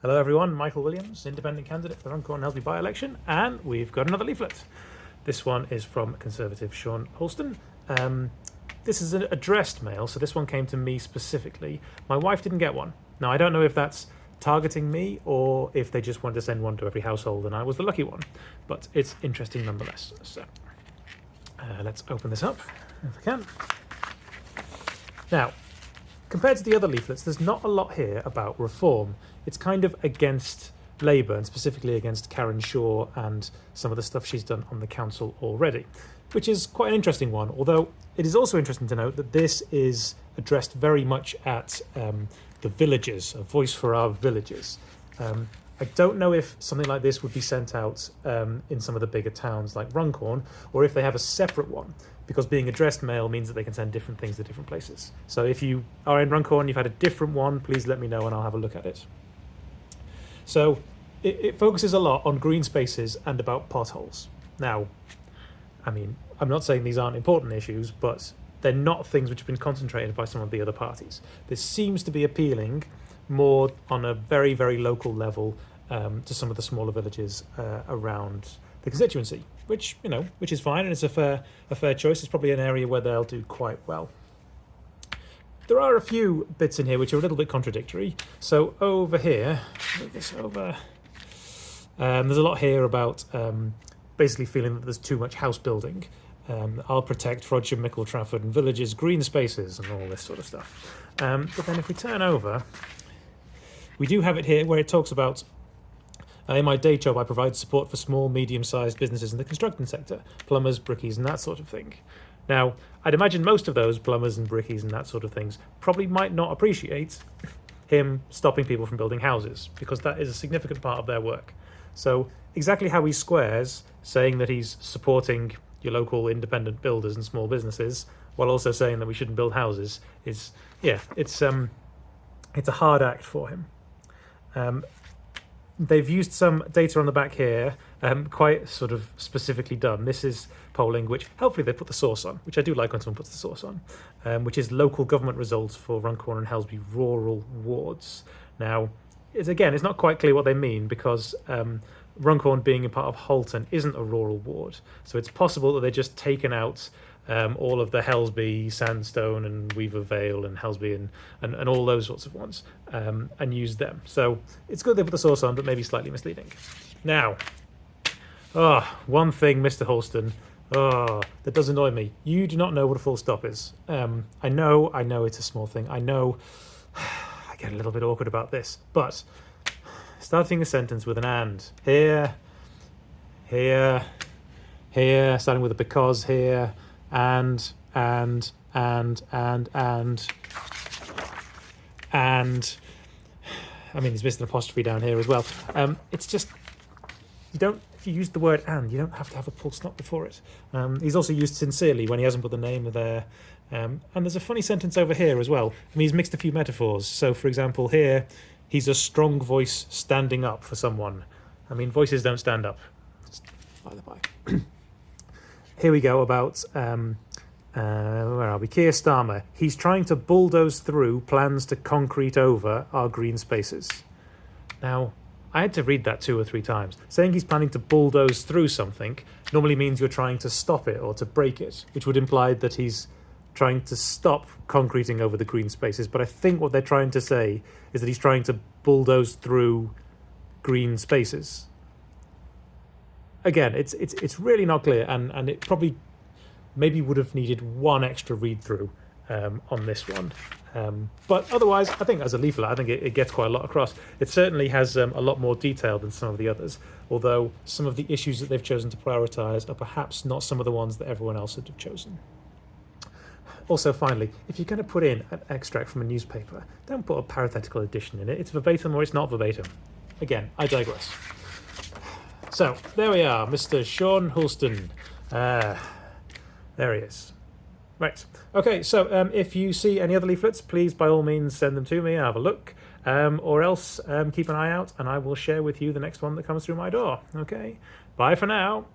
Hello everyone, Michael Williams, independent candidate for the Runcorn Helsby by-election, and we've got another leaflet. This one is from Conservative Sean Holston. This is an addressed mail, so this one came to me specifically. My wife didn't get one. Now, I don't know if that's targeting me or if they just wanted to send one to every household and I was the lucky one, but it's interesting nonetheless. So let's open this up if I can. Now, compared to the other leaflets, there's not a lot here about reform. It's kind of against Labour, and specifically against Karen Shaw and some of the stuff she's done on the council already, which is quite an interesting one, although it is also interesting to note that this is addressed very much at the villages, a voice for our villages. I don't know if something like this would be sent out in some of the bigger towns like Runcorn, or if they have a separate one, because being addressed mail means that they can send different things to different places. So if you are in Runcorn, you've had a different one, please let me know and I'll have a look at it. So it focuses a lot on green spaces and about potholes. Now, I mean, I'm not saying these aren't important issues, but they're not things which have been concentrated by some of the other parties. This seems to be appealing more on a very, very local level to some of the smaller villages around the constituency, which is fine, and it's a fair choice. It's probably an area where they'll do quite well. There are a few bits in here which are a little bit contradictory. So over here, move this over. There's a lot here about basically feeling that there's too much house building. I'll protect Frodsham, Mickle, Trafford and villages, green spaces and all this sort of stuff. But then if we turn over, we do have it here where it talks about in my day job, I provide support for small, medium-sized businesses in the construction sector, plumbers, brickies, and that sort of thing. Now, I'd imagine most of those plumbers and brickies and that sort of things probably might not appreciate him stopping people from building houses, because that is a significant part of their work. So exactly how he squares saying that he's supporting your local independent builders and small businesses while also saying that we shouldn't build houses is, yeah, it's a hard act for him. They've used some data on the back here, quite sort of specifically done. This is polling, which helpfully they put the source on, which I do like when someone puts the source on, which is local government results for Runcorn and Helsby rural wards. Now, it's not quite clear what they mean, because Runcorn, being a part of Halton, isn't a rural ward. So it's possible that they've just taken out all of the Helsby, Sandstone and Weaver Vale and Helsby and all those sorts of ones and used them. So it's good they put the source on, but maybe slightly misleading. Now, one thing, Mr. Holston, that does annoy me. You do not know what a full stop is. I know it's a small thing. I know I get a little bit awkward about this, but starting a sentence with an and, here, starting with a because here, and I mean, he's missed an apostrophe down here as well. It's just, if you use the word and, you don't have to have a full stop before it. He's also used sincerely when he hasn't put the name there. And there's a funny sentence over here as well. I mean, he's mixed a few metaphors. So, for example, here, he's a strong voice standing up for someone. I mean, voices don't stand up. Just by the by. Here we go about, where are we? Keir Starmer. He's trying to bulldoze through plans to concrete over our green spaces. Now, I had to read that 2 or 3 times. Saying he's planning to bulldoze through something normally means you're trying to stop it or to break it, which would imply that he's trying to stop concreting over the green spaces. But I think what they're trying to say is that he's trying to bulldoze through green spaces. Again, it's really not clear, and it probably maybe would have needed one extra read-through on this one. But otherwise, I think as a leaflet, I think it gets quite a lot across. It certainly has a lot more detail than some of the others, although some of the issues that they've chosen to prioritise are perhaps not some of the ones that everyone else would have chosen. Also, finally, if you're going to put in an extract from a newspaper, don't put a parenthetical addition in it. It's verbatim or it's not verbatim. Again, I digress. So, there we are, Mr. Sean Holston. There he is. Right. Okay, so if you see any other leaflets, please, by all means, send them to me and have a look. Or else, keep an eye out, and I will share with you the next one that comes through my door. Okay? Bye for now.